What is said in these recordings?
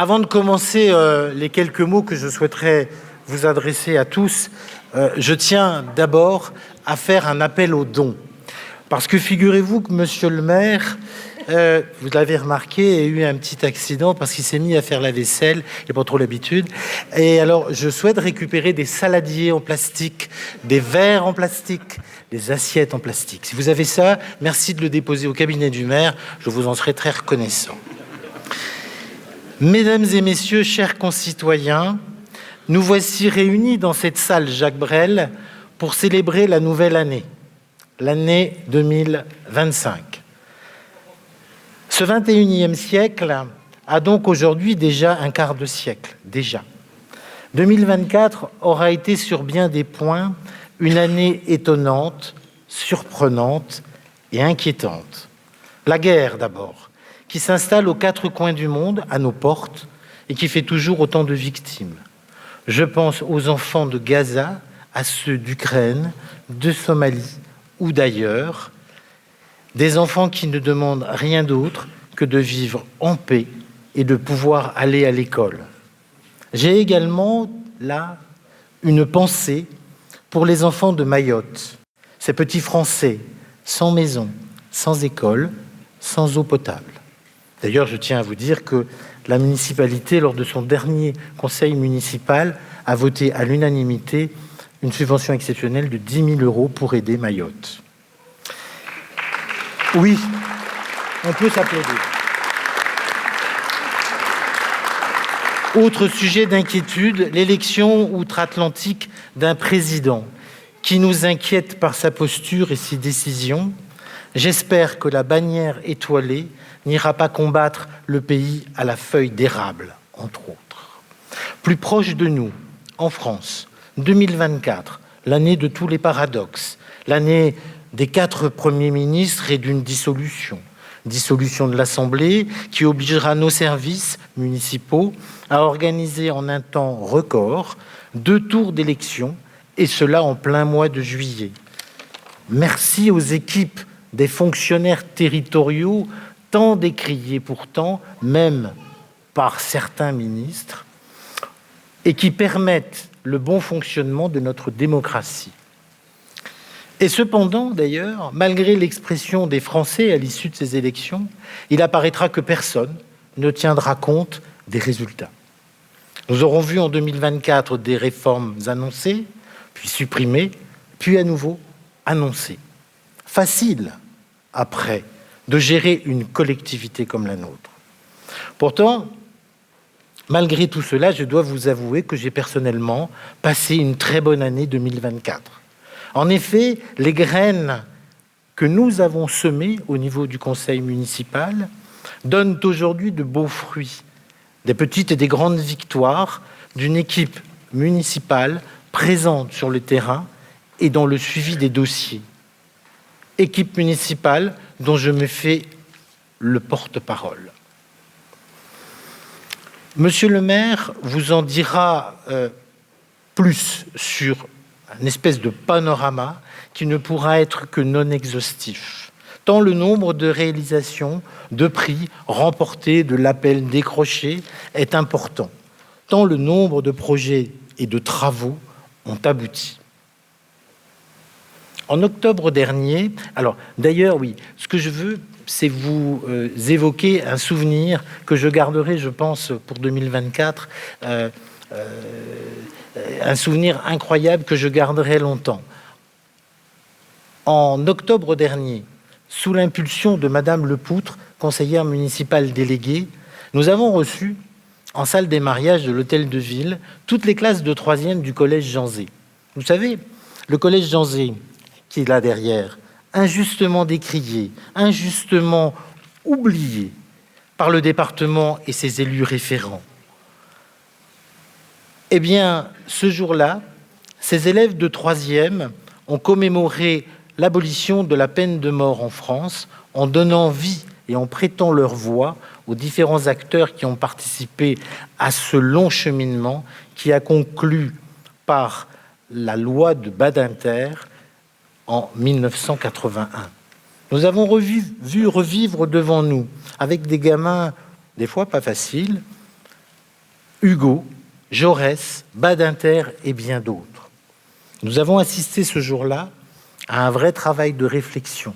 avant de commencer les quelques mots que je souhaiterais vous adresser à tous, je tiens d'abord à faire un appel aux dons. Parce que figurez-vous que monsieur le maire, vous l'avez remarqué, a eu un petit accident parce qu'il s'est mis à faire la vaisselle, il n'a pas trop l'habitude. Et alors, je souhaite récupérer des saladiers en plastique, des verres en plastique, des assiettes en plastique. Si vous avez ça, merci de le déposer au cabinet du maire, je vous en serai très reconnaissant. Mesdames et messieurs, chers concitoyens, nous voici réunis dans cette salle Jacques Brel pour célébrer la nouvelle année, l'année 2025. Ce 21e siècle a donc aujourd'hui déjà un quart de siècle, déjà. 2024 aura été sur bien des points une année étonnante, surprenante et inquiétante. La guerre d'abord, qui s'installe aux quatre coins du monde, à nos portes, et qui fait toujours autant de victimes. Je pense aux enfants de Gaza, à ceux d'Ukraine, de Somalie ou d'ailleurs, des enfants qui ne demandent rien d'autre que de vivre en paix et de pouvoir aller à l'école. J'ai également, là, une pensée pour les enfants de Mayotte, ces petits Français sans maison, sans école, sans eau potable. D'ailleurs, je tiens à vous dire que la municipalité, lors de son dernier conseil municipal, a voté à l'unanimité une subvention exceptionnelle de 10 000 € pour aider Mayotte. Oui, on peut s'applaudir. Autre sujet d'inquiétude, l'élection outre-Atlantique d'un président qui nous inquiète par sa posture et ses décisions. J'espère que la bannière étoilée n'ira pas combattre le pays à la feuille d'érable, entre autres. Plus proche de nous, en France, 2024, l'année de tous les paradoxes, l'année des 4 premiers ministres et d'une dissolution de l'Assemblée qui obligera nos services municipaux à organiser en un temps record 2 tours d'élection, et cela en plein mois de juillet. Merci aux équipes des fonctionnaires territoriaux, tant décriés pourtant, même par certains ministres, et qui permettent le bon fonctionnement de notre démocratie. Et cependant, d'ailleurs, malgré l'expression des Français à l'issue de ces élections, il apparaîtra que personne ne tiendra compte des résultats. Nous aurons vu en 2024 des réformes annoncées, puis supprimées, puis à nouveau annoncées. Facile, après, de gérer une collectivité comme la nôtre. Pourtant, malgré tout cela, je dois vous avouer que j'ai personnellement passé une très bonne année 2024. En effet, les graines que nous avons semées au niveau du conseil municipal donnent aujourd'hui de beaux fruits, des petites et des grandes victoires d'une équipe municipale présente sur le terrain et dans le suivi des dossiers. Équipe municipale dont je me fais le porte-parole. Monsieur le maire vous en dira plus sur une espèce de panorama qui ne pourra être que non exhaustif, tant le nombre de réalisations, de prix remportés, de labels décrochés est important, tant le nombre de projets et de travaux ont abouti. En octobre dernier, alors d'ailleurs oui, ce que je veux, c'est vous évoquer un souvenir que je garderai, je pense, pour 2024, un souvenir incroyable que je garderai longtemps. En octobre dernier, sous l'impulsion de Madame Lepoutre, conseillère municipale déléguée, nous avons reçu, en salle des mariages de l'hôtel de ville, toutes les classes de 3e du collège Jean Zay. Vous savez, le collège Jean Zay, qui est là derrière, injustement décrié, injustement oublié par le département et ses élus référents. Eh bien, ce jour-là, ces élèves de 3e ont commémoré l'abolition de la peine de mort en France en donnant vie et en prêtant leur voix aux différents acteurs qui ont participé à ce long cheminement qui a conclu par la loi de Badinter en 1981. Nous avons vu revivre devant nous, avec des gamins, des fois pas faciles, Hugo, Jaurès, Badinter et bien d'autres. Nous avons assisté ce jour-là à un vrai travail de réflexion,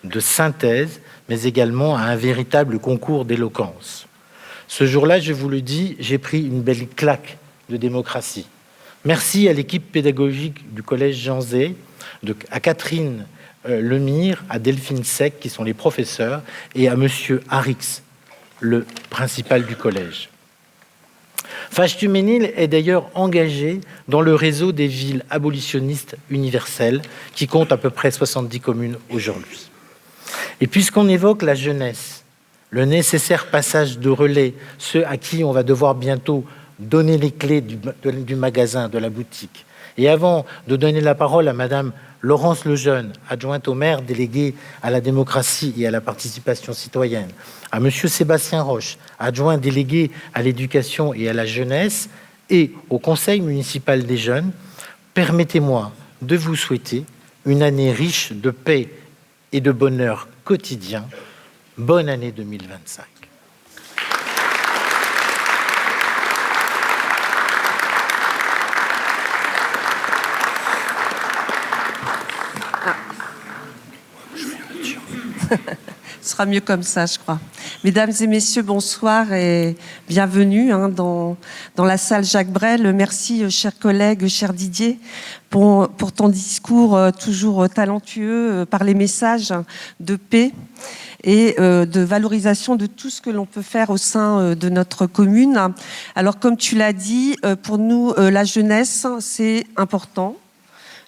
de synthèse, mais également à un véritable concours d'éloquence. Ce jour-là, je vous le dis, j'ai pris une belle claque de démocratie. Merci à l'équipe pédagogique du collège Jean Zay, à Catherine Lemire, à Delphine Sec, qui sont les professeurs, et à monsieur Harix, le principal du collège. Fachtu-Ménil est d'ailleurs engagé dans le réseau des villes abolitionnistes universelles, qui compte à peu près 70 communes aujourd'hui. Et puisqu'on évoque la jeunesse, le nécessaire passage de relais, ceux à qui on va devoir bientôt donner les clés du magasin, de la boutique. Et avant de donner la parole à Madame Laurence Lejeune, adjointe au maire déléguée à la démocratie et à la participation citoyenne, à Monsieur Sébastien Roche, adjoint délégué à l'éducation et à la jeunesse, et au Conseil municipal des jeunes, permettez-moi de vous souhaiter une année riche de paix et de bonheur quotidien. Bonne année 2025. Ce sera mieux comme ça, je crois. Mesdames et messieurs, bonsoir et bienvenue dans la salle Jacques Brel. Merci, chers collègues, cher Didier, pour ton discours toujours talentueux par les messages de paix et de valorisation de tout ce que l'on peut faire au sein de notre commune. Alors, comme tu l'as dit, pour nous, la jeunesse, c'est important.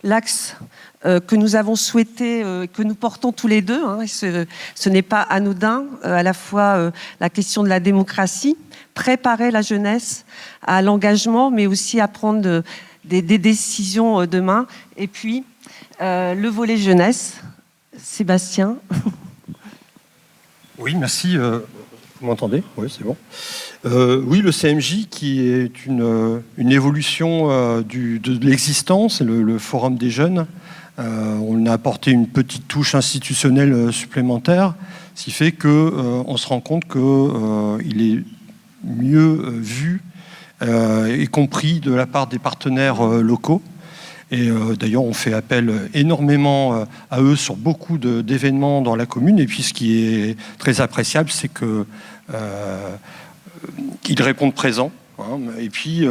L'axe que nous avons souhaité, que nous portons tous les deux, ce n'est pas anodin, à la fois la question de la démocratie, préparer la jeunesse à l'engagement, mais aussi à prendre des décisions demain. Et puis, le volet jeunesse, Sébastien. Oui, merci. Vous m'entendez? Oui, c'est bon. Oui, le CMJ qui est une évolution de l'existence, le Forum des jeunes. On a apporté une petite touche institutionnelle supplémentaire, ce qui fait qu'on se rend compte qu'il est mieux vu et compris de la part des partenaires locaux. Et d'ailleurs, on fait appel énormément à eux sur beaucoup d'événements dans la commune. Et puis, ce qui est très appréciable, c'est qu'ils répondent présents. Et puis,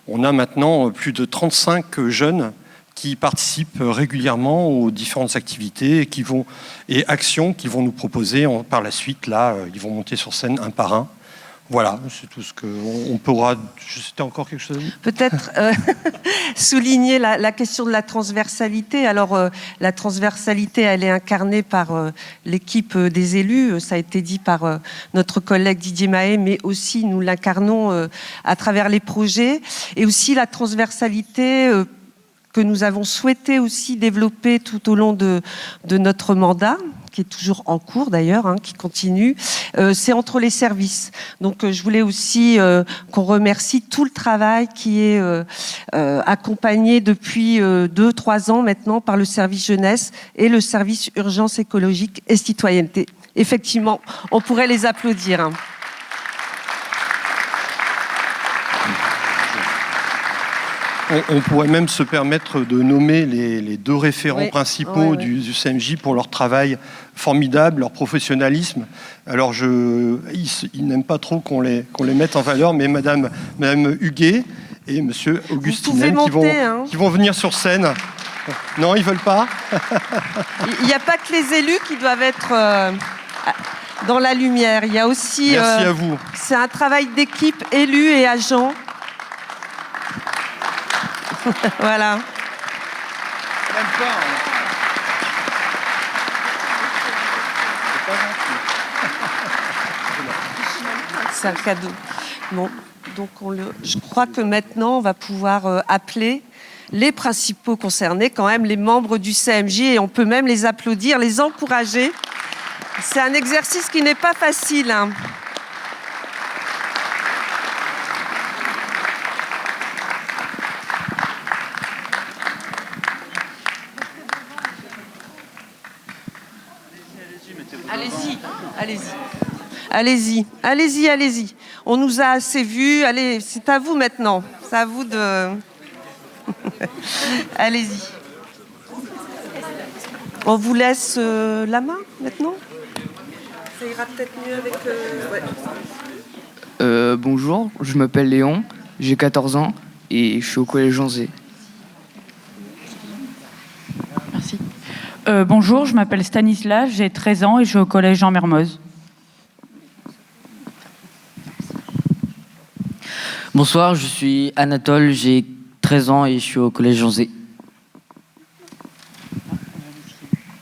on a maintenant plus de 35 jeunes qui participent régulièrement aux différentes activités et actions qu'ils vont nous proposer par la suite. Là, ils vont monter sur scène un par un. Voilà, c'est tout ce qu'on pourra... C'était encore quelque chose à dire ? Peut-être souligner la question de la transversalité. Alors, la transversalité, elle est incarnée par l'équipe des élus. Ça a été dit par notre collègue Didier Mahé, mais aussi nous l'incarnons à travers les projets. Et aussi la transversalité que nous avons souhaité aussi développer tout au long de notre mandat, qui est toujours en cours d'ailleurs, qui continue, c'est entre les services. Donc je voulais aussi qu'on remercie tout le travail qui est accompagné depuis 2-3 ans maintenant par le service jeunesse et le service urgence écologique et citoyenneté. Effectivement, on pourrait les applaudir. On pourrait même se permettre de nommer les 2 référents principaux du CMJ pour leur travail formidable, leur professionnalisme. Alors, ils n'aiment pas trop qu'on les mette en valeur, mais Madame Huguet et Monsieur Augustinel qui vont venir sur scène. Non, ils veulent pas. Il n'y a pas que les élus qui doivent être dans la lumière. Il y a aussi... Merci à vous. C'est un travail d'équipe, élus et agents. Voilà. Même pas, C'est un cadeau. Bon, donc je crois que maintenant on va pouvoir appeler les principaux concernés, quand même les membres du CMJ, et on peut même les applaudir, les encourager. C'est un exercice qui n'est pas facile. Allez-y. On nous a assez vus. Allez, c'est à vous maintenant. C'est à vous de... Allez-y. On vous laisse la main maintenant. Ça ira peut-être mieux avec... ouais. Bonjour, je m'appelle Léon, j'ai 14 ans et je suis au collège Jean Zé. Merci. Bonjour, je m'appelle Stanislas, j'ai 13 ans et je suis au collège Jean Mermoz. Bonsoir, je suis Anatole, j'ai 13 ans et je suis au collège Jean Zé.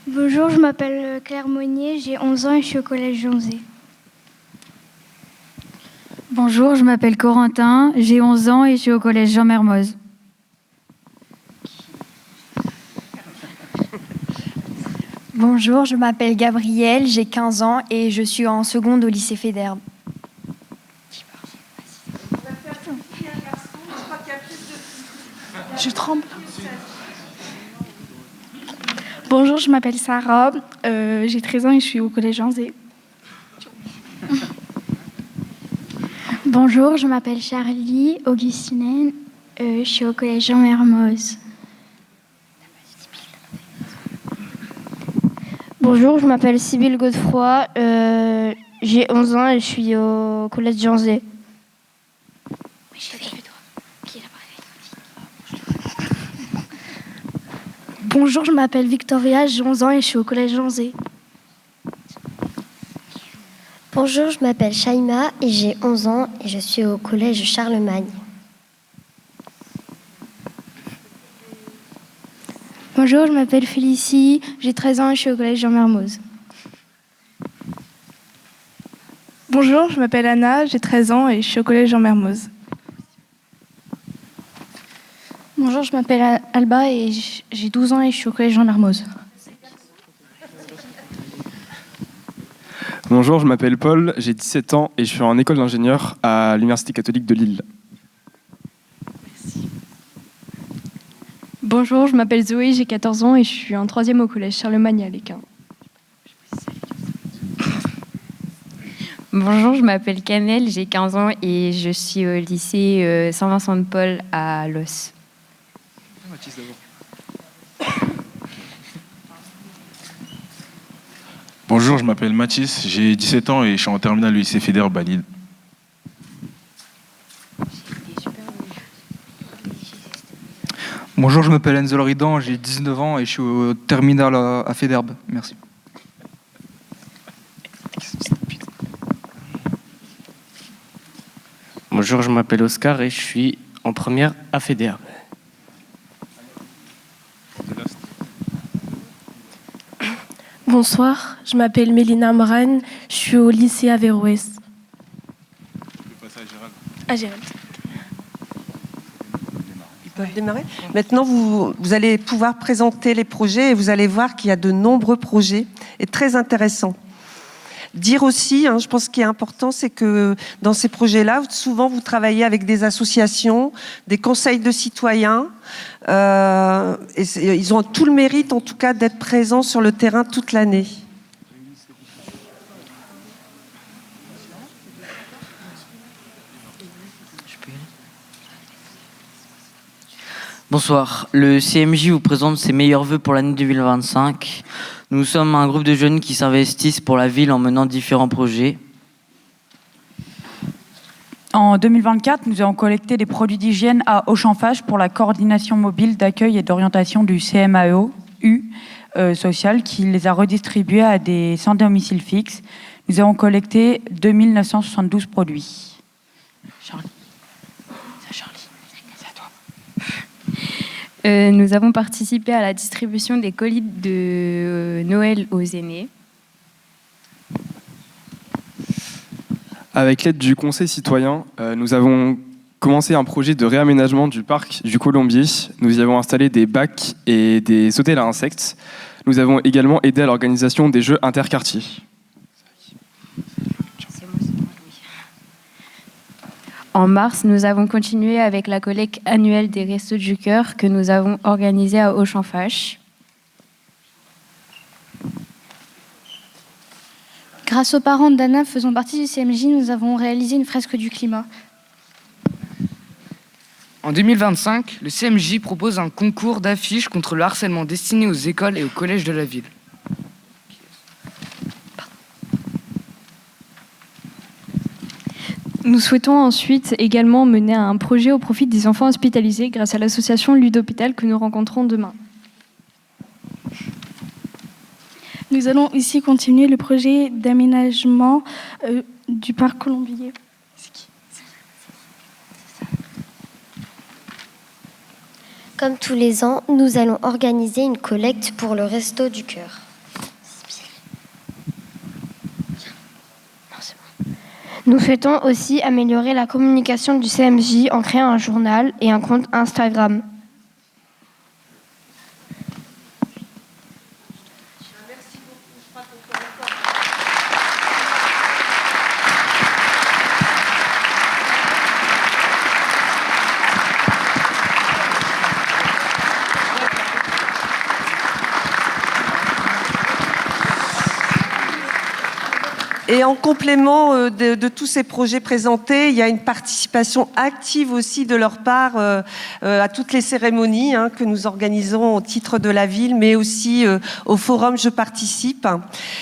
Bonjour, je m'appelle Claire Monnier, j'ai 11 ans et je suis au collège Jean Zé. Bonjour, je m'appelle Corentin, j'ai 11 ans et je suis au collège Jean Mermoz. Bonjour, je m'appelle Gabrielle, j'ai 15 ans et je suis en seconde au lycée Fédère. Je tremble. Bonjour, je m'appelle Sarah, j'ai 13 ans et je suis au collège Jean Zé. Bonjour, je m'appelle Charlie Augustine, je suis au collège Jean Mermoz. Bonjour, je m'appelle Sybille Godefroy, j'ai 11 ans et je suis au collège Jean Zé. Bonjour, je m'appelle Victoria, j'ai 11 ans et je suis au collège Jean Zé. Bonjour, je m'appelle Shaima et j'ai 11 ans et je suis au collège Charlemagne. Bonjour, je m'appelle Félicie, j'ai 13 ans et je suis au collège Jean Mermoz. Bonjour, je m'appelle Anna, j'ai 13 ans et je suis au collège Jean Mermoz. Bonjour, je m'appelle Alba et j'ai 12 ans et je suis au collège Jean Mermoz. Bonjour, je m'appelle Paul, j'ai 17 ans et je suis en école d'ingénieur à l'Université catholique de Lille. Bonjour, je m'appelle Zoé, j'ai 14 ans et je suis en 3e au collège Charlemagne à Léquin. Bonjour, je m'appelle Canel, j'ai 15 ans et je suis au lycée Saint-Vincent-de-Paul à Los. Bonjour, je m'appelle Mathis, j'ai 17 ans et je suis en terminale au lycée Fédère à Lille. Bonjour, je m'appelle Enzo Loridan, j'ai 19 ans et je suis au terminal à Fédère. Merci. Bonjour, je m'appelle Oscar et je suis en première à Fédère. Bonsoir, je m'appelle Mélina Moran, je suis au lycée Averroès. À Gérald. Ils peuvent démarrer. Maintenant, vous allez pouvoir présenter les projets et vous allez voir qu'il y a de nombreux projets et très intéressants. Dire aussi, je pense qu'il est important, c'est que dans ces projets-là, souvent vous travaillez avec des associations, des conseils de citoyens. Et ils ont tout le mérite, en tout cas, d'être présents sur le terrain toute l'année. Bonsoir, le CMJ vous présente ses meilleurs vœux pour l'année 2025. Nous sommes un groupe de jeunes qui s'investissent pour la ville en menant différents projets. En 2024, nous avons collecté des produits d'hygiène à Auchanfage pour la coordination mobile d'accueil et d'orientation du CMAO social qui les a redistribués à des sans domicile fixe. Nous avons collecté 2972 produits. Charlie. Nous avons participé à la distribution des colis de Noël aux aînés. Avec l'aide du Conseil citoyen, nous avons commencé un projet de réaménagement du parc du Colombier. Nous y avons installé des bacs et des hôtels à insectes. Nous avons également aidé à l'organisation des jeux interquartiers. En mars, nous avons continué avec la collecte annuelle des Restos du Cœur que nous avons organisée à Auchanfage. Grâce aux parents d'Anna faisant partie du CMJ, nous avons réalisé une fresque du climat. En 2025, le CMJ propose un concours d'affiches contre le harcèlement destiné aux écoles et aux collèges de la ville. Nous souhaitons ensuite également mener un projet au profit des enfants hospitalisés grâce à l'association Ludhôpital que nous rencontrons demain. Nous allons ici continuer le projet d'aménagement du parc Colombier. Comme tous les ans, nous allons organiser une collecte pour le Resto du Cœur. Nous souhaitons aussi améliorer la communication du CMJ en créant un journal et un compte Instagram. Et en complément de tous ces projets présentés, il y a une participation active aussi de leur part à toutes les cérémonies que nous organisons au titre de la ville, mais aussi au forum Je participe.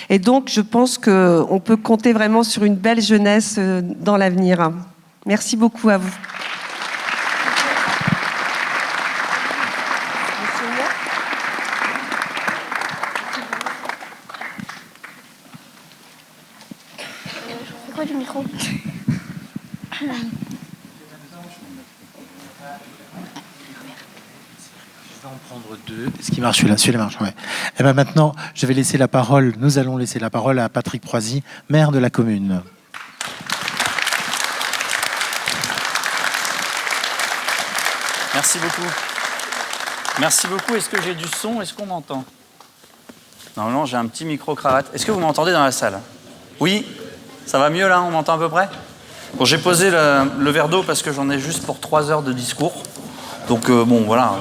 Et donc, je pense qu'on peut compter vraiment sur une belle jeunesse dans l'avenir. Merci beaucoup à vous. Du micro. Je vais en prendre deux. Est-ce qu'il marche celui-là? Celui-là marche, ouais. Et bien maintenant, je vais laisser la parole, nous allons laisser la parole à Patrick Proisy, maire de la commune. Merci beaucoup. Merci beaucoup. Est-ce que j'ai du son? Est-ce qu'on m'entend? Normalement, j'ai un petit micro-cravate. Est-ce que vous m'entendez dans la salle? Oui? Ça va mieux là? On m'entend à peu près? Bon, j'ai posé le verre d'eau parce que j'en ai juste pour 3 heures de discours. Donc bon, voilà,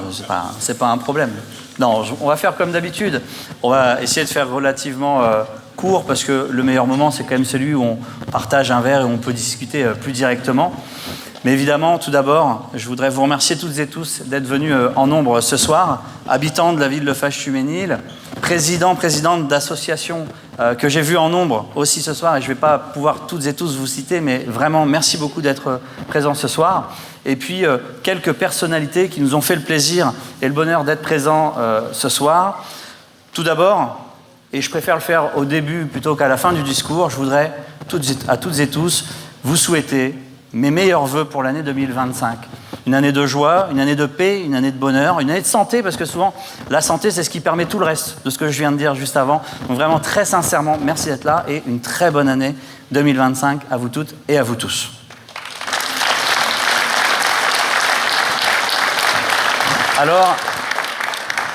c'est pas un problème. Non, on va faire comme d'habitude. On va essayer de faire relativement court parce que le meilleur moment, c'est quand même celui où on partage un verre et où on peut discuter plus directement. Mais évidemment, tout d'abord, je voudrais vous remercier toutes et tous d'être venus en nombre ce soir, habitants de la ville de Faches-Tuménil, présidente d'associations que j'ai vues en nombre aussi ce soir, et je ne vais pas pouvoir toutes et tous vous citer, mais vraiment, merci beaucoup d'être présents ce soir. Et puis, quelques personnalités qui nous ont fait le plaisir et le bonheur d'être présents ce soir. Tout d'abord, et je préfère le faire au début plutôt qu'à la fin du discours, je voudrais à toutes et tous vous souhaiter mes meilleurs vœux pour l'année 2025. Une année de joie, une année de paix, une année de bonheur, une année de santé, parce que souvent, la santé, c'est ce qui permet tout le reste de ce que je viens de dire juste avant. Donc vraiment, très sincèrement, merci d'être là et une très bonne année 2025 à vous toutes et à vous tous. Alors,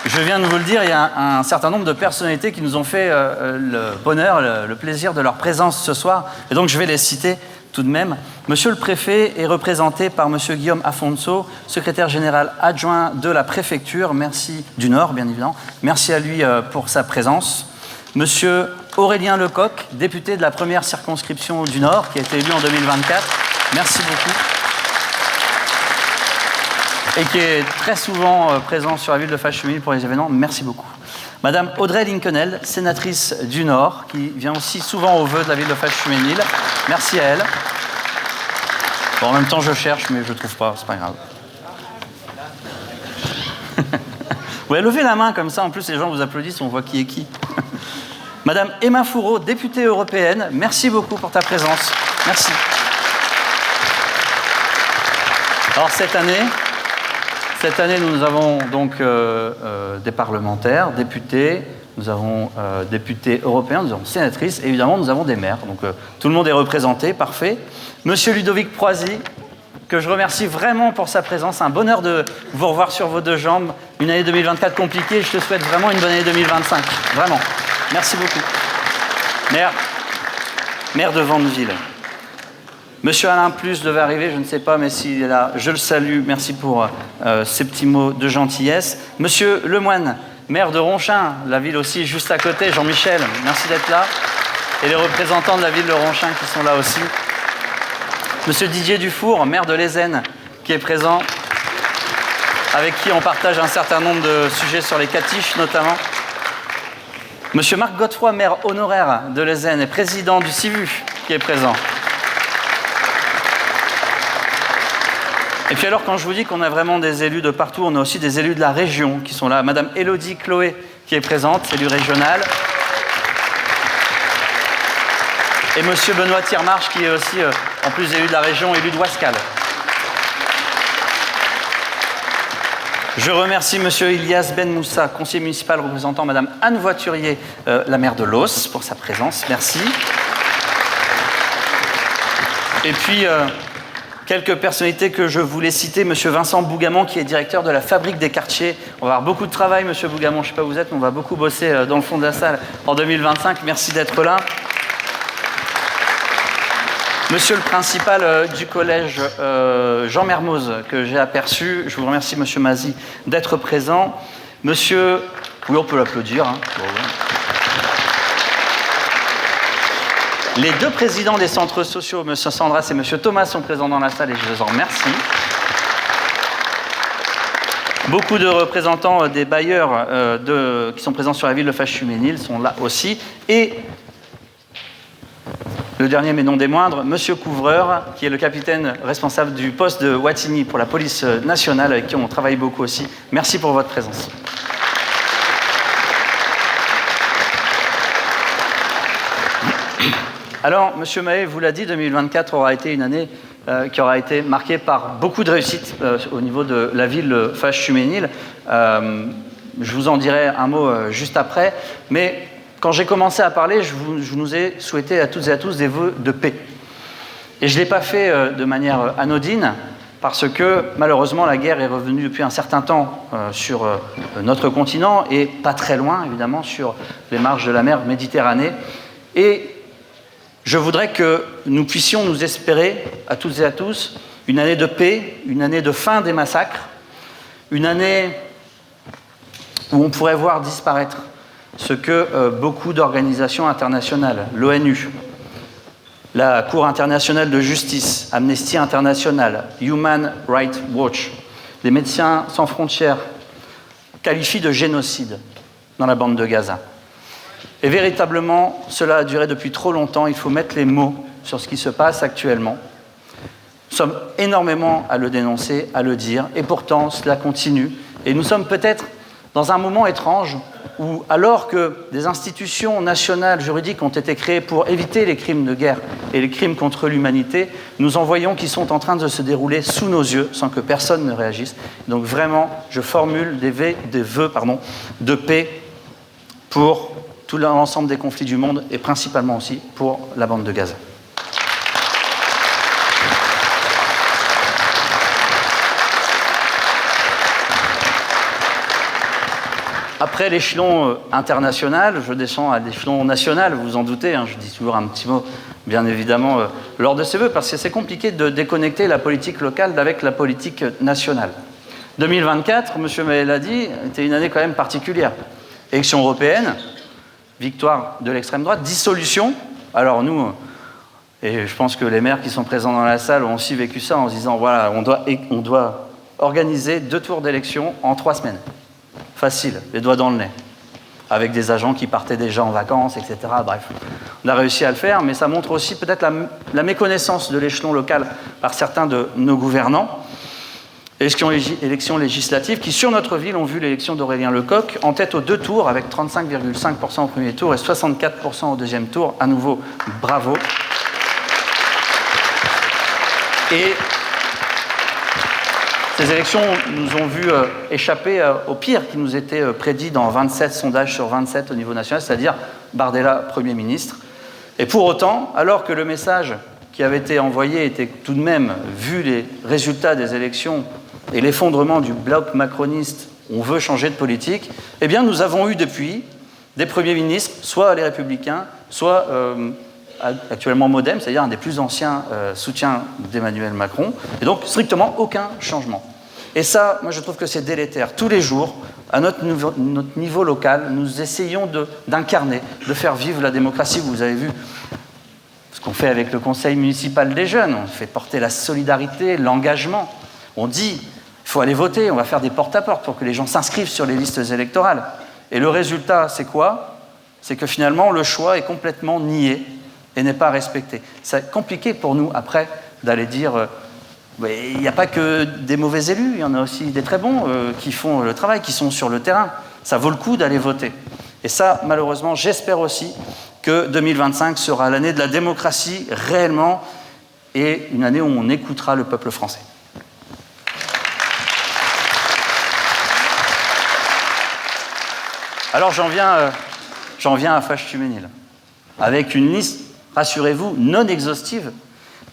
je viens de vous le dire, il y a un certain nombre de personnalités qui nous ont fait le bonheur, le plaisir de leur présence ce soir, et donc je vais les citer tout de même. Monsieur le préfet est représenté par monsieur Guillaume Afonso, secrétaire général adjoint de la préfecture, merci du Nord, bien évidemment. Merci à lui pour sa présence. Monsieur Aurélien Lecoq, député de la première circonscription du Nord, qui a été élu en 2024. Merci beaucoup. Et qui est très souvent présent sur la ville de Faches-Tuménil pour les événements. Merci beaucoup. Madame Audrey Linkenel, sénatrice du Nord, qui vient aussi souvent aux vœux de la ville de Faches-Tuménil. Merci à elle. Bon, en même temps, je cherche, mais je ne trouve pas, c'est pas grave. Ouais, levez la main comme ça, en plus les gens vous applaudissent, on voit qui est qui. Madame Emma Fourreau, députée européenne, merci beaucoup pour ta présence. Merci. Alors cette année, nous avons donc des parlementaires, députés, nous avons députés européens, nous avons sénatrices, et évidemment, nous avons des maires. Donc tout le monde est représenté, parfait. Monsieur Ludovic Proisy, que je remercie vraiment pour sa présence. Un bonheur de vous revoir sur vos deux jambes. Une année 2024 compliquée, je te souhaite vraiment une bonne année 2025. Vraiment. Merci beaucoup. Maire de Vandeville. Monsieur Alain Plus devait arriver, je ne sais pas, mais s'il est là, je le salue. Merci pour ces petits mots de gentillesse. Monsieur Lemoine, maire de Ronchin, la ville aussi juste à côté. Jean-Michel, merci d'être là. et les représentants de la ville de Ronchin qui sont là aussi. Monsieur Didier Dufour, maire de Lézenne, qui est présent, avec qui on partage un certain nombre de sujets sur les catiches notamment. Monsieur Marc Godefroy, maire honoraire de Lézenne et président du CIVU, qui est présent. Et puis alors, quand je vous dis qu'on a vraiment des élus de partout, on a aussi des élus de la région qui sont là. Madame Élodie Chloé, qui est présente, élue régionale. Et monsieur Benoît Thiermarche, qui est aussi, en plus élu de la région, élu de Ouascal. Je remercie monsieur Ilyas Ben Moussa, conseiller municipal représentant madame Anne Voiturier, la maire de Los, pour sa présence. Merci. Et puis, quelques personnalités que je voulais citer. Monsieur Vincent Bougamont, qui est directeur de la Fabrique des Quartiers. On va avoir beaucoup de travail, monsieur Bougamont. Je ne sais pas où vous êtes, mais on va beaucoup bosser dans le fond de la salle en 2025. Merci d'être là. Monsieur le principal du collège Jean Mermoz, que j'ai aperçu. Je vous remercie, monsieur Mazy, d'être présent. Monsieur... Oui, on peut l'applaudir. Hein. Bon, ouais. Les deux présidents des centres sociaux, M. Sandras et M. Thomas, sont présents dans la salle et je les en remercie. Beaucoup de représentants des bailleurs qui sont présents sur la ville de Faches-Chuménil sont là aussi. Et le dernier mais non des moindres, M. Couvreur, qui est le capitaine responsable du poste de Wattignies pour la police nationale, avec qui on travaille beaucoup aussi. Merci pour votre présence. Alors, M. Mahé vous l'a dit, 2024 aura été une année qui aura été marquée par beaucoup de réussites au niveau de la ville de Faches-Chuménil. Je vous en dirai un mot juste après, mais quand j'ai commencé à parler, je nous ai souhaité à toutes et à tous des vœux de paix. Et je ne l'ai pas fait de manière anodine, parce que malheureusement la guerre est revenue depuis un certain temps sur notre continent, et pas très loin, évidemment, sur les marges de la mer Méditerranée. Et je voudrais que nous puissions nous espérer, à toutes et à tous, une année de paix, une année de fin des massacres, une année où on pourrait voir disparaître ce que beaucoup d'organisations internationales, l'ONU, la Cour internationale de justice, Amnesty International, Human Rights Watch, les Médecins sans frontières, qualifient de génocide dans la bande de Gaza. Et véritablement, cela a duré depuis trop longtemps. Il faut mettre les mots sur ce qui se passe actuellement. Nous sommes énormément à le dénoncer, à le dire, et pourtant cela continue. Et nous sommes peut-être dans un moment étrange où, alors que des institutions nationales juridiques ont été créées pour éviter les crimes de guerre et les crimes contre l'humanité, nous en voyons qui sont en train de se dérouler sous nos yeux sans que personne ne réagisse. Donc vraiment, je formule des vœux de paix pour tout l'ensemble des conflits du monde et principalement aussi pour la bande de Gaza. Après l'échelon international, je descends à l'échelon national, vous vous en doutez, hein, je dis toujours un petit mot, bien évidemment, lors de ces vœux, parce que c'est compliqué de déconnecter la politique locale d'avec la politique nationale. 2024, M. Mahé l'a dit, était une année quand même particulière. Élection européenne, victoire de l'extrême droite, dissolution. Alors nous, et je pense que les maires qui sont présents dans la salle ont aussi vécu ça en se disant, voilà, on doit organiser 2 tours d'élection en 3 semaines. Facile, les doigts dans le nez, avec des agents qui partaient déjà en vacances, etc. Bref, on a réussi à le faire, mais ça montre aussi peut-être la méconnaissance de l'échelon local par certains de nos gouvernants. Élections législatives qui, sur notre ville, ont vu l'élection d'Aurélien Lecoq en tête aux 2 tours, avec 35,5% au premier tour et 64% au deuxième tour. À nouveau, bravo. Et ces élections nous ont vu échapper au pire qui nous était prédit dans 27 sondages sur 27 au niveau national, c'est-à-dire Bardella Premier ministre. Et pour autant, alors que le message qui avait été envoyé était tout de même, vu les résultats des élections et l'effondrement du bloc macroniste, on veut changer de politique, eh bien nous avons eu depuis des premiers ministres, soit les Républicains, soit actuellement Modem, c'est-à-dire un des plus anciens soutiens d'Emmanuel Macron, et donc strictement aucun changement. Et ça, moi je trouve que c'est délétère. Tous les jours, à notre niveau local, nous essayons d'incarner, de faire vivre la démocratie. Vous avez vu ce qu'on fait avec le conseil municipal des jeunes. On fait porter la solidarité, l'engagement. On dit, il faut aller voter, on va faire des porte-à-porte pour que les gens s'inscrivent sur les listes électorales. Et le résultat, c'est quoi? C'est que finalement, le choix est complètement nié et n'est pas respecté. C'est compliqué pour nous, après, d'aller dire... il n'y a pas que des mauvais élus, il y en a aussi des très bons qui font le travail, qui sont sur le terrain. Ça vaut le coup d'aller voter. Et ça, malheureusement, j'espère aussi que 2025 sera l'année de la démocratie réellement et une année où on écoutera le peuple français. Alors j'en viens à Fâche-Tuménil, avec une liste, rassurez-vous, non exhaustive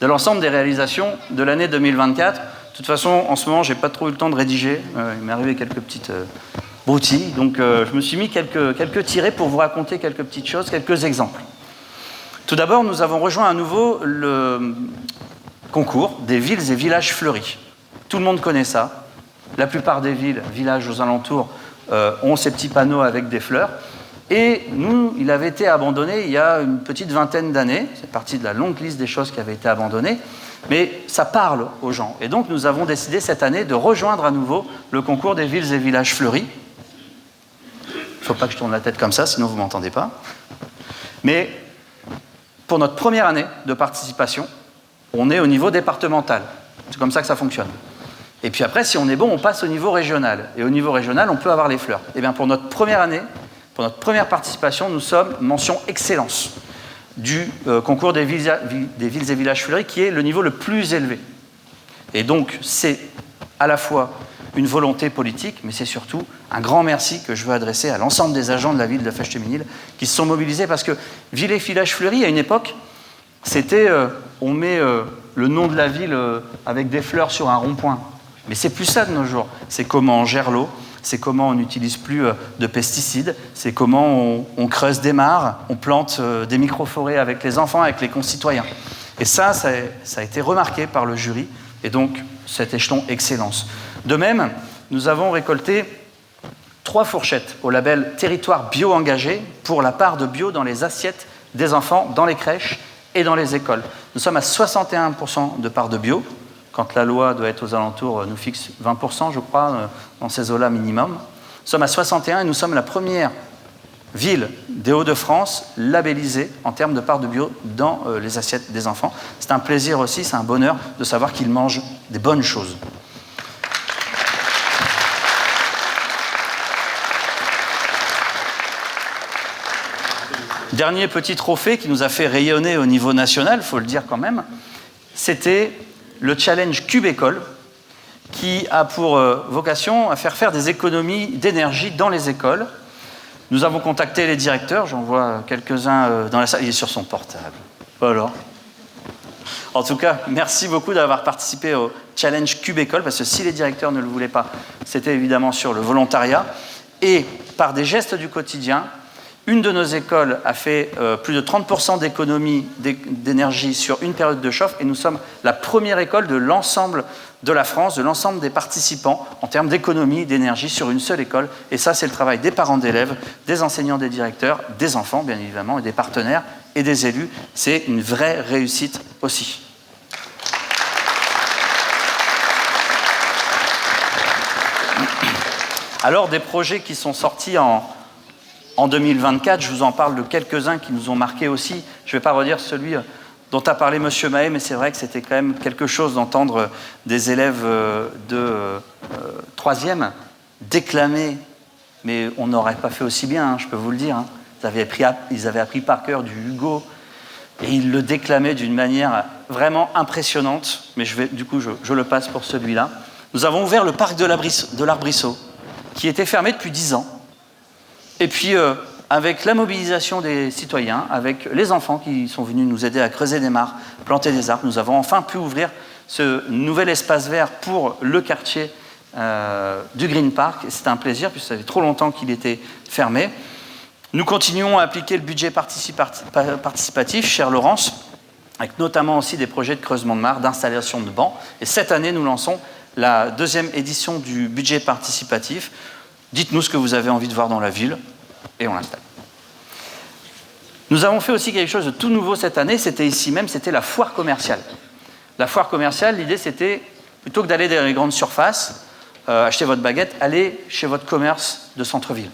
de l'ensemble des réalisations de l'année 2024. De toute façon, en ce moment, je n'ai pas trop eu le temps de rédiger. Il m'est arrivé quelques petites broutilles. Donc, je me suis mis quelques tirets pour vous raconter quelques petites choses, quelques exemples. Tout d'abord, nous avons rejoint à nouveau le concours des villes et villages fleuris. Tout le monde connaît ça. La plupart des villes, villages aux alentours, ont ces petits panneaux avec des fleurs. Et nous, il avait été abandonné il y a une petite vingtaine d'années. C'est partie de la longue liste des choses qui avaient été abandonnées. Mais ça parle aux gens. Et donc, nous avons décidé cette année de rejoindre à nouveau le concours des villes et villages fleuris. Il ne faut pas que je tourne la tête comme ça, sinon vous ne m'entendez pas. Mais pour notre première année de participation, on est au niveau départemental. C'est comme ça que ça fonctionne. Et puis après, si on est bon, on passe au niveau régional. Et au niveau régional, on peut avoir les fleurs. Et bien, pour notre première année, pour notre première participation, nous sommes mention excellence du concours des villes et villages fleuris, qui est le niveau le plus élevé. Et donc, c'est à la fois une volonté politique, mais c'est surtout un grand merci que je veux adresser à l'ensemble des agents de la ville de Fâche-Tuménil qui se sont mobilisés, parce que villes et villages fleuris, à une époque, c'était on met le nom de la ville avec des fleurs sur un rond-point. Mais c'est plus ça de nos jours. C'est comment on gère l'eau, c'est comment on n'utilise plus de pesticides, c'est comment on creuse des mares, on plante des micro-forêts avec les enfants, avec les concitoyens. Et ça a été remarqué par le jury, et donc cet échelon excellence. De même, nous avons récolté 3 fourchettes au label Territoire Bio Engagé pour la part de bio dans les assiettes des enfants, dans les crèches et dans les écoles. Nous sommes à 61% de part de bio, quand la loi doit être aux alentours, nous fixe 20%, je crois, dans ces eaux-là minimum. Nous sommes à 61 et nous sommes la première ville des Hauts-de-France labellisée en termes de part de bio dans les assiettes des enfants. C'est un plaisir aussi, c'est un bonheur de savoir qu'ils mangent des bonnes choses. Dernier petit trophée qui nous a fait rayonner au niveau national, il faut le dire quand même, c'était le challenge Cube École, qui a pour vocation à faire des économies d'énergie dans les écoles. Nous avons contacté les directeurs, j'en vois quelques-uns dans la salle, il est sur son portable. Alors. En tout cas, merci beaucoup d'avoir participé au challenge Cube École, parce que si les directeurs ne le voulaient pas, c'était évidemment sur le volontariat. Et par des gestes du quotidien, une de nos écoles a fait plus de 30% d'économie d'énergie sur une période de chauffe, et nous sommes la première école de l'ensemble de la France, de l'ensemble des participants en termes d'économie d'énergie sur une seule école. Et ça, c'est le travail des parents d'élèves, des enseignants, des directeurs, des enfants, bien évidemment, et des partenaires et des élus. C'est une vraie réussite aussi. Alors, des projets qui sont sortis en 2024, je vous en parle de quelques-uns qui nous ont marqués aussi. Je ne vais pas redire celui dont a parlé M. Mahé, mais c'est vrai que c'était quand même quelque chose d'entendre des élèves de 3e déclamer, mais on n'aurait pas fait aussi bien, hein, je peux vous le dire. Hein. Ils avaient appris par cœur du Hugo, et ils le déclamaient d'une manière vraiment impressionnante, mais du coup, je le passe pour celui-là. Nous avons ouvert le parc de l'Arbrisseau, qui était fermé depuis 10 ans. Et puis, avec la mobilisation des citoyens, avec les enfants qui sont venus nous aider à creuser des mares, planter des arbres, nous avons enfin pu ouvrir ce nouvel espace vert pour le quartier du Green Park. Et c'est un plaisir, puisque ça fait trop longtemps qu'il était fermé. Nous continuons à appliquer le budget participatif, chère Laurence, avec notamment aussi des projets de creusement de mares, d'installation de bancs. Et cette année, nous lançons la deuxième édition du budget participatif. Dites-nous ce que vous avez envie de voir dans la ville et on l'installe. Nous avons fait aussi quelque chose de tout nouveau cette année, c'était ici même, c'était la foire commerciale. La foire commerciale, l'idée c'était, plutôt que d'aller dans les grandes surfaces, acheter votre baguette, allez chez votre commerce de centre-ville.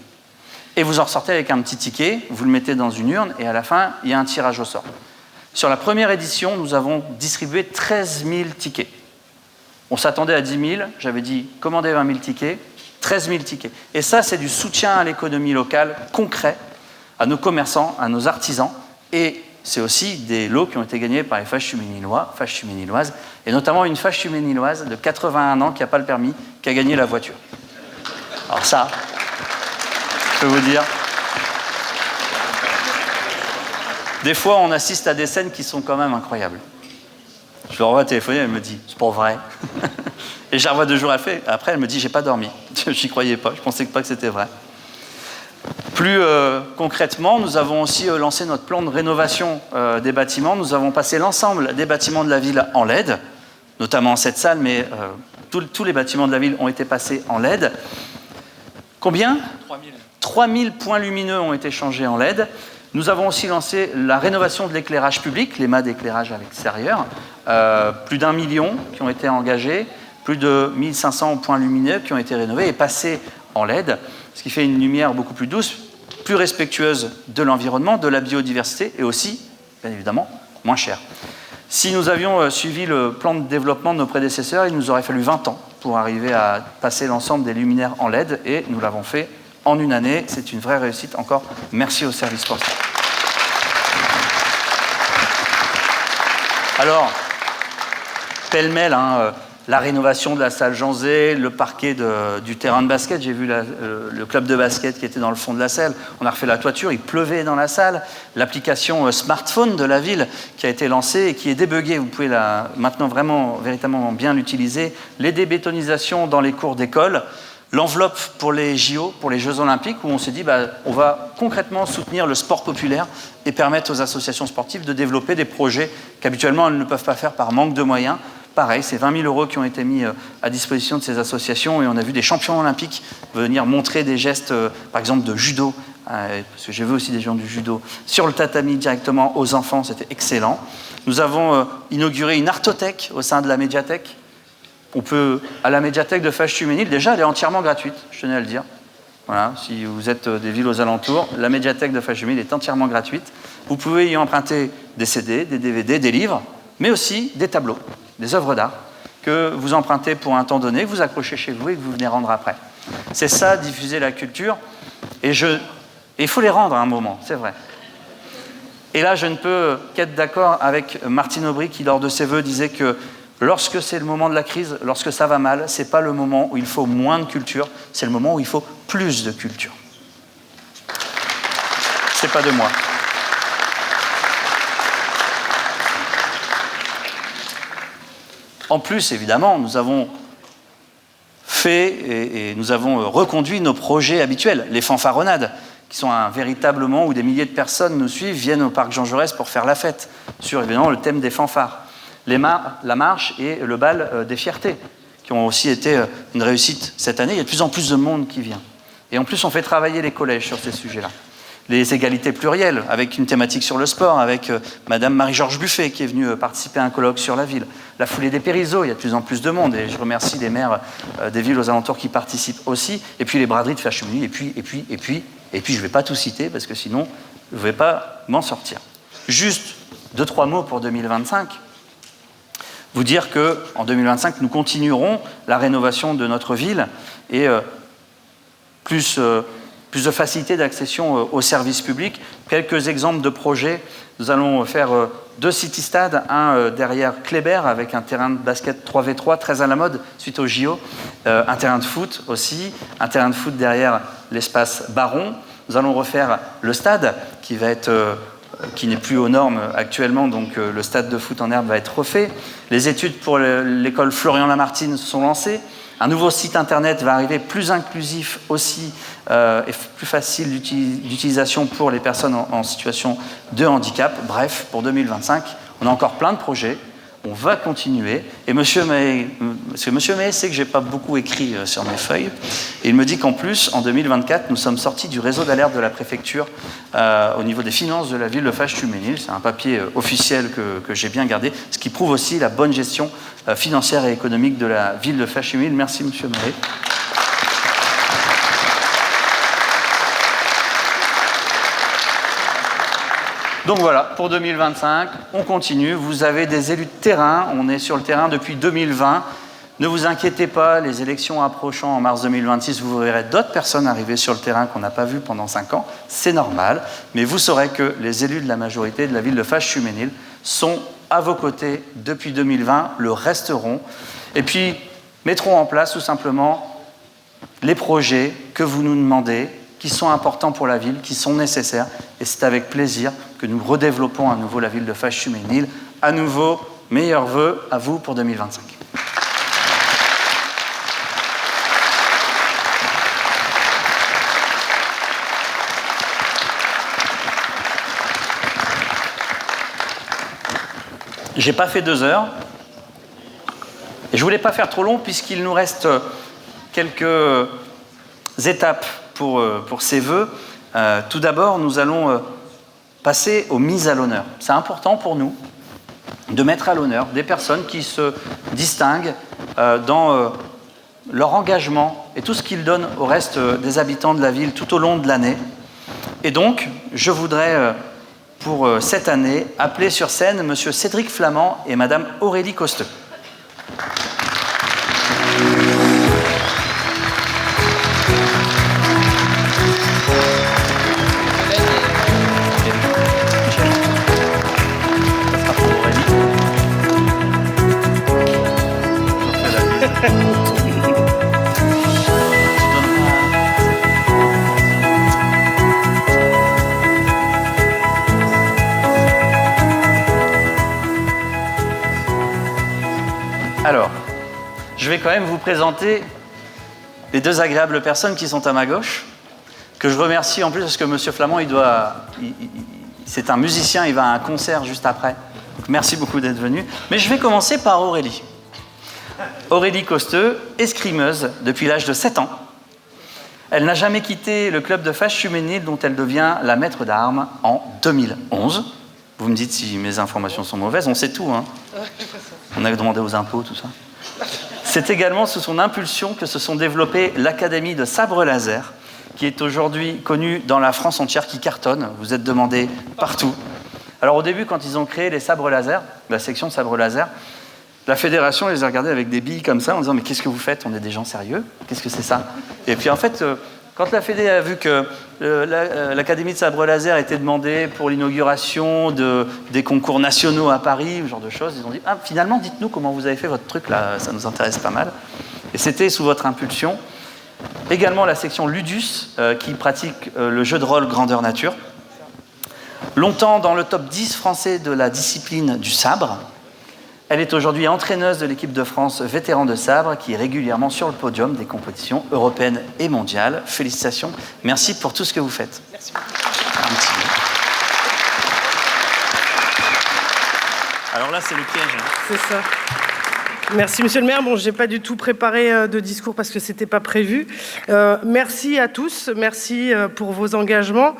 Et vous en ressortez avec un petit ticket, vous le mettez dans une urne et à la fin, il y a un tirage au sort. Sur la première édition, nous avons distribué 13 000 tickets. On s'attendait à 10 000, j'avais dit commandez 20 000 tickets, 13 000 tickets. Et ça, c'est du soutien à l'économie locale concret, à nos commerçants, à nos artisans, et c'est aussi des lots qui ont été gagnés par les Fâches-Tuménilloises, et notamment une Fâche-Tuménilloise de 81 ans qui n'a pas le permis, qui a gagné la voiture. Alors ça, je peux vous dire, des fois on assiste à des scènes qui sont quand même incroyables. Je le revois téléphoner, elle me dit, c'est pas vrai. Et je la revois 2 jours après, elle me dit, j'ai pas dormi. J'y croyais pas, je pensais pas que c'était vrai. Plus concrètement, nous avons aussi lancé notre plan de rénovation des bâtiments. Nous avons passé l'ensemble des bâtiments de la ville en LED, notamment cette salle, mais tous les bâtiments de la ville ont été passés en LED. Combien ? 3000 points lumineux ont été changés en LED. Nous avons aussi lancé la rénovation de l'éclairage public, les mâts d'éclairage à l'extérieur. Plus d'1 million qui ont été engagés, plus de 1500 points lumineux qui ont été rénovés et passés en LED, ce qui fait une lumière beaucoup plus douce, plus respectueuse de l'environnement, de la biodiversité et aussi, bien évidemment, moins chère. Si nous avions suivi le plan de développement de nos prédécesseurs, il nous aurait fallu 20 ans pour arriver à passer l'ensemble des luminaires en LED et nous l'avons fait en 1 année. C'est une vraie réussite. Encore merci au service postal. Alors, pêle-mêle, la rénovation de la salle Jean Zay, le parquet du terrain de basket. J'ai vu le club de basket qui était dans le fond de la salle. On a refait la toiture, il pleuvait dans la salle. L'application smartphone de la ville qui a été lancée et qui est débuggée. Vous pouvez maintenant véritablement bien l'utiliser. Les débétonisations dans les cours d'école. L'enveloppe pour les JO, pour les Jeux Olympiques, où on s'est dit on va concrètement soutenir le sport populaire et permettre aux associations sportives de développer des projets qu'habituellement elles ne peuvent pas faire par manque de moyens. Pareil, c'est 20 000 € qui ont été mis à disposition de ces associations et on a vu des champions olympiques venir montrer des gestes, par exemple de judo, parce que j'ai vu aussi des gens du judo, sur le tatami directement aux enfants, c'était excellent. Nous avons inauguré une artothèque au sein de la médiathèque. On peut, à la médiathèque de Fâches-Tuménil, déjà elle est entièrement gratuite, je tenais à le dire. Voilà, si vous êtes des villes aux alentours, la médiathèque de Fâches-Tuménil est entièrement gratuite. Vous pouvez y emprunter des CD, des DVD, des livres, mais aussi des tableaux, des œuvres d'art que vous empruntez pour un temps donné, que vous accrochez chez vous et que vous venez rendre après. C'est ça, diffuser la culture. Et il faut les rendre à un moment, c'est vrai. Et là, je ne peux qu'être d'accord avec Martine Aubry qui, lors de ses vœux, disait que lorsque c'est le moment de la crise, lorsque ça va mal, ce n'est pas le moment où il faut moins de culture, c'est le moment où il faut plus de culture. C'est pas de moi. En plus, évidemment, nous avons fait et nous avons reconduit nos projets habituels, les fanfaronnades, qui sont un véritable moment où des milliers de personnes nous suivent, viennent au parc Jean Jaurès pour faire la fête, sur évidemment le thème des fanfares. La marche et le bal des fiertés, qui ont aussi été une réussite cette année. Il y a de plus en plus de monde qui vient. Et en plus, on fait travailler les collèges sur ces sujets-là. Les égalités plurielles, avec une thématique sur le sport, avec Madame Marie-Georges Buffet, qui est venue participer à un colloque sur la ville. La foulée des Périsaux, il y a de plus en plus de monde, et je remercie les maires des villes aux alentours qui participent aussi. Et puis les braderies de Fâches-Tuménil, et puis je ne vais pas tout citer, parce que sinon, je ne vais pas m'en sortir. Juste 2-3 mots pour 2025. Vous dire qu'en 2025, nous continuerons la rénovation de notre ville et plus de facilité d'accession aux services publics. Quelques exemples de projets. Nous allons faire 2 city-stades, un derrière Kléber avec un terrain de basket 3v3 très à la mode suite au JO, un terrain de foot aussi, un terrain de foot derrière l'espace Baron. Nous allons refaire le stade qui n'est plus aux normes actuellement, donc le stade de foot en herbe va être refait. Les études pour l'école Florian-Lamartine sont lancées. Un nouveau site internet va arriver, plus inclusif aussi et plus facile d'utilisation pour les personnes en situation de handicap. Bref, pour 2025, on a encore plein de projets On va continuer. Et Monsieur Mahé sait que je n'ai pas beaucoup écrit sur mes feuilles. Et il me dit qu'en plus, en 2024, nous sommes sortis du réseau d'alerte de la préfecture au niveau des finances de la ville de Fâche-Tuménil. C'est un papier officiel que j'ai bien gardé, ce qui prouve aussi la bonne gestion financière et économique de la ville de Fâche-Tuménil. Merci Monsieur Mahé. Donc voilà, pour 2025, on continue. Vous avez des élus de terrain. On est sur le terrain depuis 2020. Ne vous inquiétez pas, les élections approchant en mars 2026, vous verrez d'autres personnes arriver sur le terrain qu'on n'a pas vues pendant 5 ans. C'est normal. Mais vous saurez que les élus de la majorité de la ville de Fâche-Tuménil sont à vos côtés depuis 2020, le resteront. Et puis, mettront en place tout simplement les projets que vous nous demandez, qui sont importants pour la ville, qui sont nécessaires. Et c'est avec plaisir que nous redéveloppons à nouveau la ville de Fâche-Tuménil. À nouveau, meilleurs vœux à vous pour 2025. J'ai pas fait 2 heures. Et je voulais pas faire trop long puisqu'il nous reste quelques étapes pour ces vœux. Tout d'abord, nous allons passer aux mises à l'honneur. C'est important pour nous de mettre à l'honneur des personnes qui se distinguent dans leur engagement et tout ce qu'ils donnent au reste des habitants de la ville tout au long de l'année. Et donc, je voudrais, pour cette année, appeler sur scène M. Cédric Flamand et Mme Aurélie Costeux. Alors, je vais quand même vous présenter les 2 agréables personnes qui sont à ma gauche, que je remercie en plus parce que M. Flamand, c'est un musicien, il va à un concert juste après. Donc, merci beaucoup d'être venu. Mais je vais commencer par Aurélie. Aurélie Costeux, escrimeuse depuis l'âge de 7 ans. Elle n'a jamais quitté le club de Fâche-Tuménil dont elle devient la maître d'armes en 2011. Vous me dites si mes informations sont mauvaises, on sait tout, hein. On avait demandé aux impôts, tout ça. C'est également sous son impulsion que se sont développées l'Académie de sabre laser, qui est aujourd'hui connue dans la France entière, qui cartonne. Vous êtes demandés partout. Alors au début, quand ils ont créé les sabres laser, la section sabre laser, la fédération les a regardés avec des billes comme ça, en disant « Mais qu'est-ce que vous faites? On est des gens sérieux? Qu'est-ce que c'est ça ?» Et puis en fait, quand la Fédé a vu que l'Académie de sabre laser était demandée pour l'inauguration des concours nationaux à Paris, ce genre de choses, ils ont dit « Ah, finalement, dites-nous comment vous avez fait votre truc, là, ça nous intéresse pas mal. » Et c'était sous votre impulsion. Également la section Ludus, qui pratique le jeu de rôle grandeur nature. Longtemps dans le top 10 français de la discipline du sabre. Elle est aujourd'hui entraîneuse de l'équipe de France vétéran de sabre qui est régulièrement sur le podium des compétitions européennes et mondiales. Félicitations. Merci pour tout ce que vous faites. Merci. Alors là, c'est le piège. C'est ça. Merci, monsieur le maire. Bon, je n'ai pas du tout préparé de discours parce que ce n'était pas prévu. Merci à tous. Merci pour vos engagements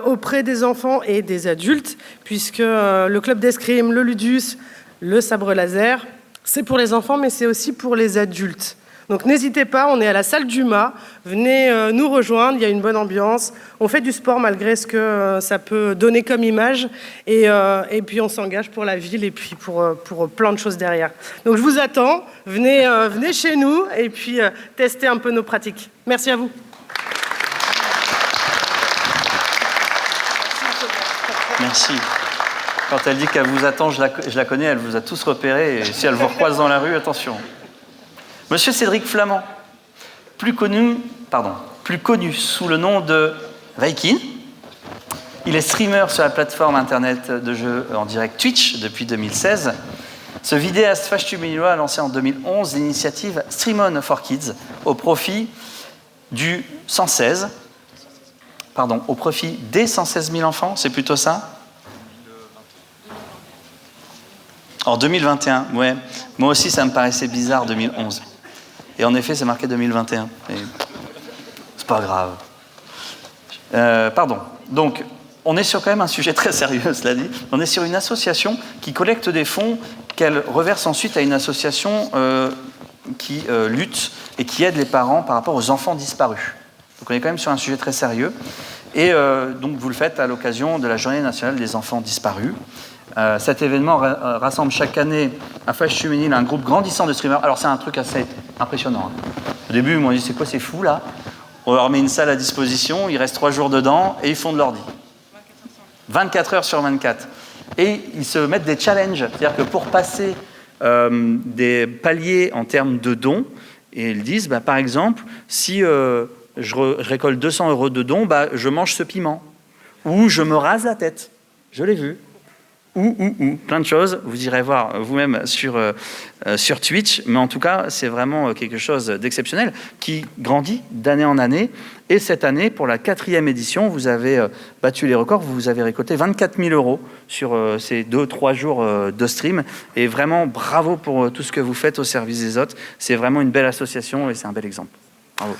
auprès des enfants et des adultes, puisque le club d'escrime, le Ludus, le sabre laser, c'est pour les enfants, mais c'est aussi pour les adultes. Donc n'hésitez pas, on est à la salle du Mât, venez nous rejoindre, il y a une bonne ambiance, on fait du sport malgré ce que ça peut donner comme image, et puis on s'engage pour la ville et puis pour plein de choses derrière. Donc je vous attends, venez chez nous et puis testez un peu nos pratiques. Merci à vous. Merci. Quand elle dit qu'elle vous attend, je la connais, elle vous a tous repérés, et si elle vous recroise dans la rue, attention. Monsieur Cédric Flamand, plus connu sous le nom de Vaikin. Il est streamer sur la plateforme internet de jeux en direct Twitch depuis 2016. Ce vidéaste Fâche-Tuménilois a lancé en 2011 l'initiative Stream On for Kids au profit des 116 000 enfants, c'est plutôt ça ? En 2021, ouais. Moi aussi, ça me paraissait bizarre, 2011. Et en effet, c'est marqué 2021. Et c'est pas grave. Pardon. Donc, on est sur quand même un sujet très sérieux, cela dit. On est sur une association qui collecte des fonds qu'elle reverse ensuite à une association qui lutte et qui aide les parents par rapport aux enfants disparus. Donc on est quand même sur un sujet très sérieux. Et donc vous le faites à l'occasion de la Journée nationale des enfants disparus. Cet événement rassemble chaque année à Fâche-Tuménil un groupe grandissant de streamers. Alors c'est un truc assez impressionnant. Au début, ils m'ont dit, c'est quoi ces fous là? On leur met une salle à disposition, ils restent 3 jours dedans et ils font de l'ordi. 24 heures sur 24. Et ils se mettent des challenges. C'est-à-dire que pour passer des paliers en termes de dons, et ils disent, par exemple, si je récolte 200 € de dons, je mange ce piment. Ou je me rase la tête. Je l'ai vu. Ou, plein de choses. Vous irez voir vous-même sur Twitch. Mais en tout cas, c'est vraiment quelque chose d'exceptionnel qui grandit d'année en année. Et cette année, pour la 4e édition, vous avez battu les records. Vous avez récolté 24 000 € sur ces 2-3 jours de stream. Et vraiment, bravo pour tout ce que vous faites au service des autres. C'est vraiment une belle association et c'est un bel exemple. Bravo.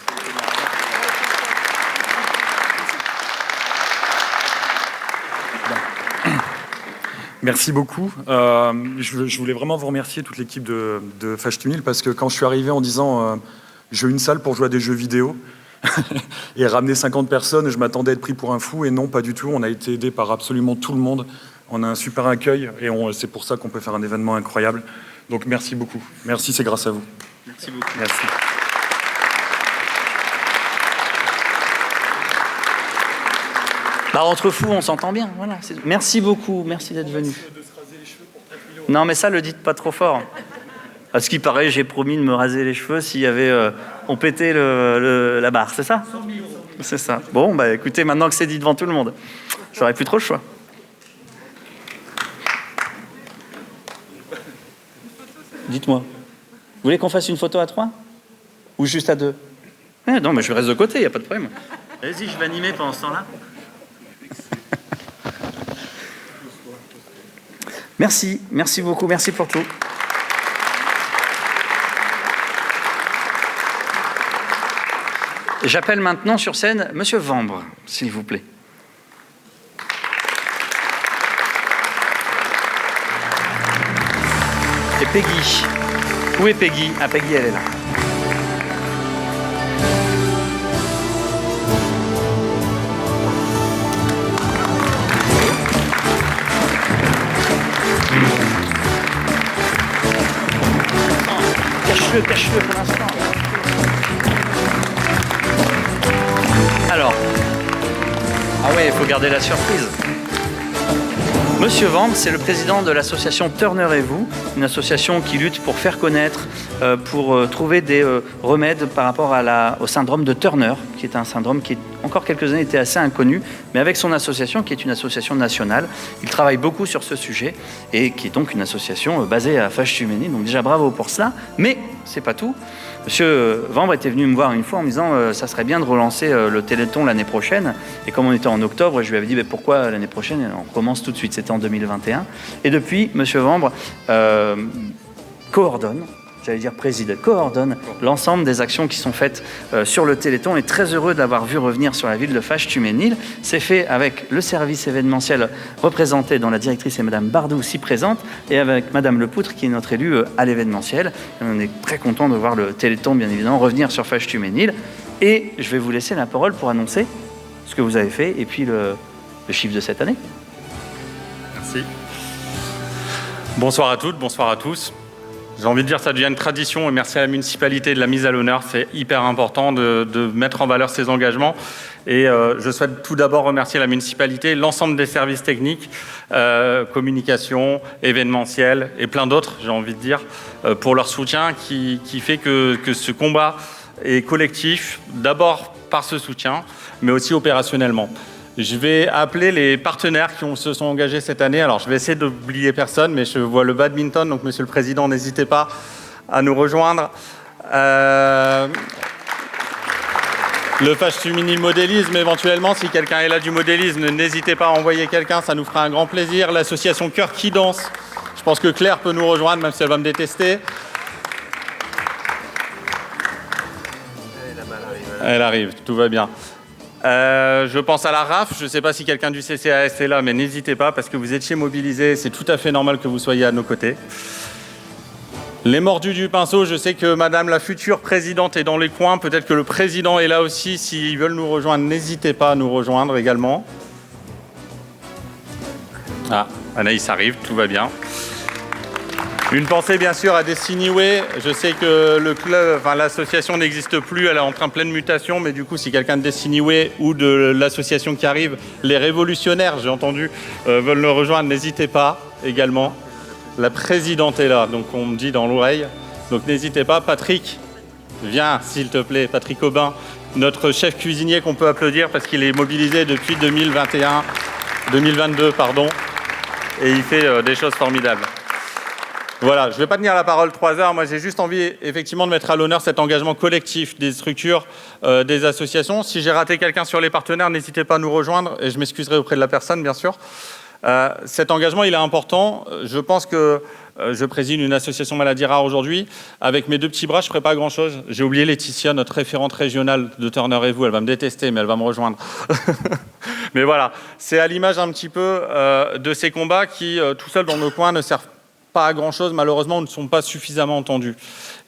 Merci beaucoup. Je voulais vraiment vous remercier, toute l'équipe de Fâche-Tuménil, parce que quand je suis arrivé en disant je veux une salle pour jouer à des jeux vidéo et ramener 50 personnes, je m'attendais à être pris pour un fou, et non, pas du tout. On a été aidé par absolument tout le monde. On a un super accueil et c'est pour ça qu'on peut faire un événement incroyable. Donc merci beaucoup. Merci, c'est grâce à vous. Merci beaucoup. Merci. Entre fous, on s'entend bien. Voilà. Merci beaucoup, merci d'être venu. Non, mais ça, le dites pas trop fort. À ce qui paraît, j'ai promis de me raser les cheveux s'il y avait... on pétait la barre, c'est ça? C'est ça. Bon, écoutez, maintenant que c'est dit devant tout le monde, j'aurais plus trop le choix. Dites-moi. Vous voulez qu'on fasse une photo à 3? Ou juste à 2? Non, mais je reste de côté, il n'y a pas de problème. Allez-y, je vais animer pendant ce temps-là. Merci, merci beaucoup, merci pour tout. J'appelle maintenant sur scène Monsieur Vambre, s'il vous plaît. Et Peggy. Où est Peggy? Ah, Peggy, elle est là. Cache-le pour l'instant. Alors. Ah ouais, il faut garder la surprise. Monsieur Vambre, c'est le président de l'association Turner et vous, une association qui lutte pour faire connaître, pour trouver des remèdes par rapport au syndrome de Turner, qui est un syndrome qui, encore quelques années, était assez inconnu, mais avec son association, qui est une association nationale, il travaille beaucoup sur ce sujet, et qui est donc une association basée à Fâche-Tuménil, donc déjà bravo pour cela, mais c'est pas tout. Monsieur Vambre était venu me voir une fois en me disant ça serait bien de relancer le Téléthon l'année prochaine. Et comme on était en octobre, je lui avais dit pourquoi l'année prochaine? On commence tout de suite, c'était en 2021. Et depuis, Monsieur Vambre coordonne l'ensemble des actions qui sont faites sur le Téléthon. On est très heureux d'avoir vu revenir sur la ville de Fâche-Tuménil. C'est fait avec le service événementiel représenté, dont la directrice est Madame Bardou, si présente, et avec Madame Lepoutre, qui est notre élue à l'événementiel. On est très content de voir le Téléthon, bien évidemment, revenir sur Fâche-Tuménil. Et je vais vous laisser la parole pour annoncer ce que vous avez fait et puis le chiffre de cette année. Merci. Bonsoir à toutes, bonsoir à tous. J'ai envie de dire que ça devient une tradition et merci à la municipalité de la mise à l'honneur. C'est hyper important de mettre en valeur ces engagements. Et je souhaite tout d'abord remercier la municipalité, l'ensemble des services techniques, communication, événementiel et plein d'autres, j'ai envie de dire, pour leur soutien qui fait que ce combat est collectif, d'abord par ce soutien, mais aussi opérationnellement. Je vais appeler les partenaires qui se sont engagés cette année. Alors, je vais essayer d'oublier personne, mais je vois le badminton. Donc, Monsieur le Président, n'hésitez pas à nous rejoindre. Le Fâche-Tuménil modélisme, éventuellement, si quelqu'un est là du modélisme, n'hésitez pas à envoyer quelqu'un, ça nous fera un grand plaisir. L'association Cœur qui danse, je pense que Claire peut nous rejoindre, même si elle va me détester. Elle arrive, tout va bien. Je pense à la RAF, je ne sais pas si quelqu'un du CCAS est là, mais n'hésitez pas parce que vous étiez mobilisés, c'est tout à fait normal que vous soyez à nos côtés. Les mordus du pinceau, je sais que Madame la future présidente est dans les coins, peut-être que le président est là aussi, s'ils veulent nous rejoindre, n'hésitez pas à nous rejoindre également. Ah, Anaïs arrive, tout va bien. Une pensée bien sûr à Destiny Way. Je sais que le club, enfin, l'association n'existe plus, elle est en pleine mutation, mais du coup, si quelqu'un de Destiny Way ou de l'association qui arrive, les révolutionnaires, j'ai entendu, veulent nous rejoindre, n'hésitez pas également. La présidente est là, donc on me dit dans l'oreille. Donc n'hésitez pas. Patrick, viens s'il te plaît. Patrick Aubin, notre chef cuisinier qu'on peut applaudir parce qu'il est mobilisé depuis 2022, pardon, et il fait des choses formidables. Voilà, je ne vais pas tenir la parole 3 heures. Moi, j'ai juste envie, effectivement, de mettre à l'honneur cet engagement collectif des structures, des associations. Si j'ai raté quelqu'un sur les partenaires, n'hésitez pas à nous rejoindre et je m'excuserai auprès de la personne, bien sûr. Cet engagement, il est important. Je pense que je préside une association maladie rare aujourd'hui. Avec mes 2 petits bras, je ne ferai pas grand-chose. J'ai oublié Laetitia, notre référente régionale de Turner et vous. Elle va me détester, mais elle va me rejoindre. Mais voilà, c'est à l'image un petit peu de ces combats qui, tout seuls dans nos coins, ne servent pas à grand-chose, malheureusement, ne sont pas suffisamment entendus.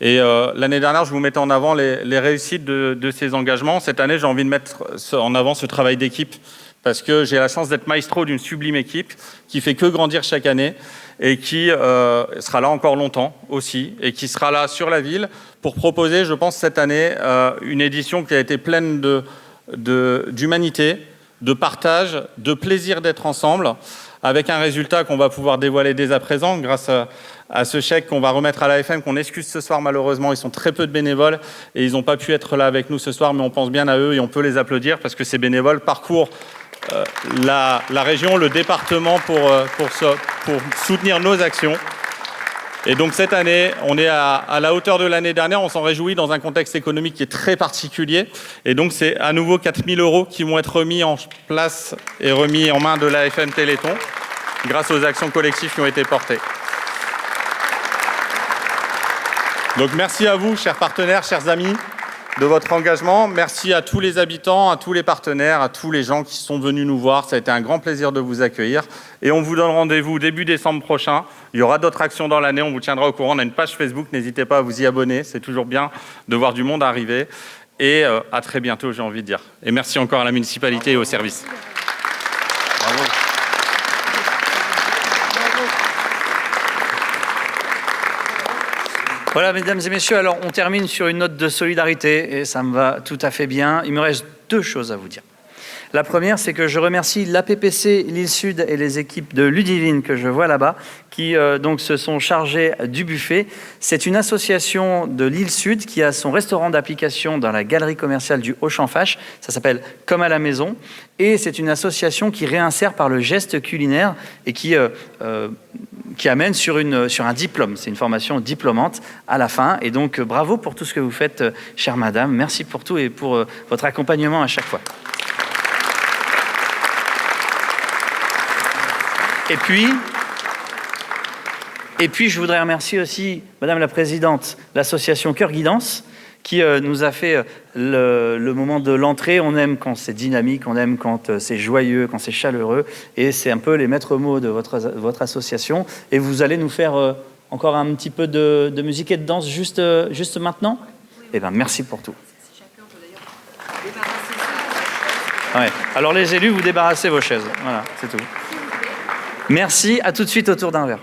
Et l'année dernière, je vous mettais en avant les réussites de ces engagements. Cette année, j'ai envie de mettre en avant ce travail d'équipe parce que j'ai la chance d'être maestro d'une sublime équipe qui fait que grandir chaque année et qui sera là encore longtemps aussi et qui sera là sur la ville pour proposer, je pense, cette année, une édition qui a été pleine d'humanité, de partage, de plaisir d'être ensemble, avec un résultat qu'on va pouvoir dévoiler dès à présent grâce à ce chèque qu'on va remettre à l'AFM, qu'on excuse ce soir malheureusement. Ils sont très peu de bénévoles et ils n'ont pas pu être là avec nous ce soir, mais on pense bien à eux et on peut les applaudir parce que ces bénévoles parcourent la région, le département pour soutenir nos actions. Et donc cette année, on est à la hauteur de l'année dernière, on s'en réjouit dans un contexte économique qui est très particulier. Et donc c'est à nouveau 4 000 € qui vont être remis en place et remis en main de l'AFM Téléthon grâce aux actions collectives qui ont été portées. Donc merci à vous, chers partenaires, chers amis, de votre engagement. Merci à tous les habitants, à tous les partenaires, à tous les gens qui sont venus nous voir. Ça a été un grand plaisir de vous accueillir. Et on vous donne rendez-vous début décembre prochain. Il y aura d'autres actions dans l'année, on vous tiendra au courant. On a une page Facebook, n'hésitez pas à vous y abonner. C'est toujours bien de voir du monde arriver. Et à très bientôt, j'ai envie de dire. Et merci encore à la municipalité et au service. Bravo. Voilà, mesdames et messieurs, alors on termine sur une note de solidarité et ça me va tout à fait bien. Il me reste 2 choses à vous dire. La première, c'est que je remercie l'APPC Lille Sud et les équipes de Ludivine que je vois là-bas, qui donc se sont chargés du buffet. C'est une association de Lille Sud qui a son restaurant d'application dans la galerie commerciale du Auchan-Fache. Ça s'appelle Comme à la maison. Et c'est une association qui réinsère par le geste culinaire et qui amène sur un diplôme. C'est une formation diplômante à la fin. Et donc, bravo pour tout ce que vous faites, chère madame. Merci pour tout et pour votre accompagnement à chaque fois. Et puis, je voudrais remercier aussi Madame la Présidente, l'association Cœur Guidance, qui nous a fait le moment de l'entrée. On aime quand c'est dynamique, on aime quand c'est joyeux, quand c'est chaleureux. Et c'est un peu les maîtres mots de votre association. Et vous allez nous faire encore un petit peu de musique et de danse juste maintenant ? Eh bien, merci pour tout. Ouais. Alors les élus, vous débarrassez vos chaises. Voilà, c'est tout. Merci, à tout de suite autour d'un verre.